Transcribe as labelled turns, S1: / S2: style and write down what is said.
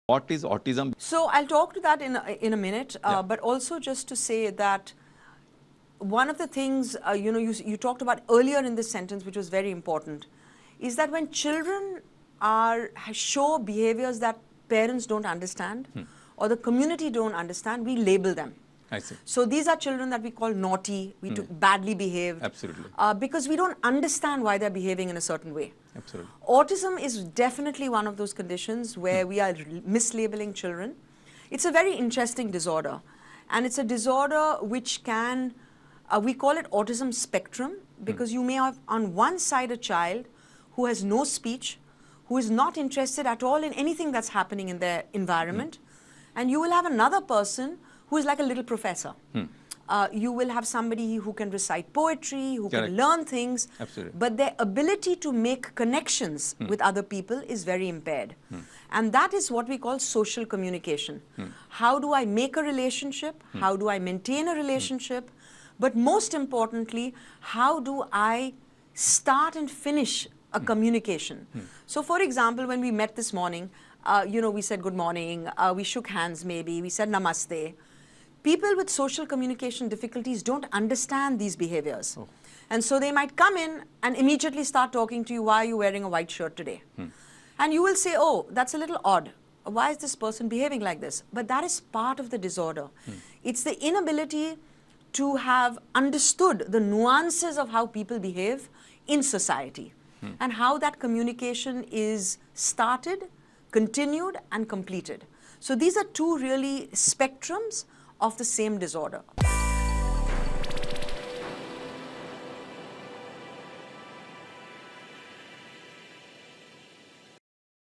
S1: What is autism?
S2: So I'll talk to that in a minute, but also just to say that one of the things you talked about earlier in this sentence, which was very important, is that when children show behaviors that parents don't understand or the community don't understand, we label them.
S1: I see.
S2: So these are children that we call naughty, badly behaved.
S1: Absolutely.
S2: Because we don't understand why they're behaving in a certain way.
S1: Absolutely.
S2: Autism is definitely one of those conditions where we are mislabeling children. It's a very interesting disorder. And it's a disorder which can, we call it autism spectrum, because you may have on one side a child who has no speech, who is not interested at all in anything that's happening in their environment. And you will have another person who is like a little professor. You will have somebody who can recite poetry, who can learn things, but their ability to make connections with other people is very impaired. And that is what we call social communication. How do I make a relationship? How do I maintain a relationship? But most importantly, how do I start and finish a communication? So for example, when we met this morning, we said good morning, we shook hands maybe, we said namaste. People with social communication difficulties don't understand these behaviors. And so they might come in and immediately start talking to you, why are you wearing a white shirt today? And you will say, oh, that's a little odd. Why is this person behaving like this? But that is part of the disorder. It's the inability to have understood the nuances of how people behave in society and how that communication is started, continued, and completed. So these are two really spectrums of the same disorder.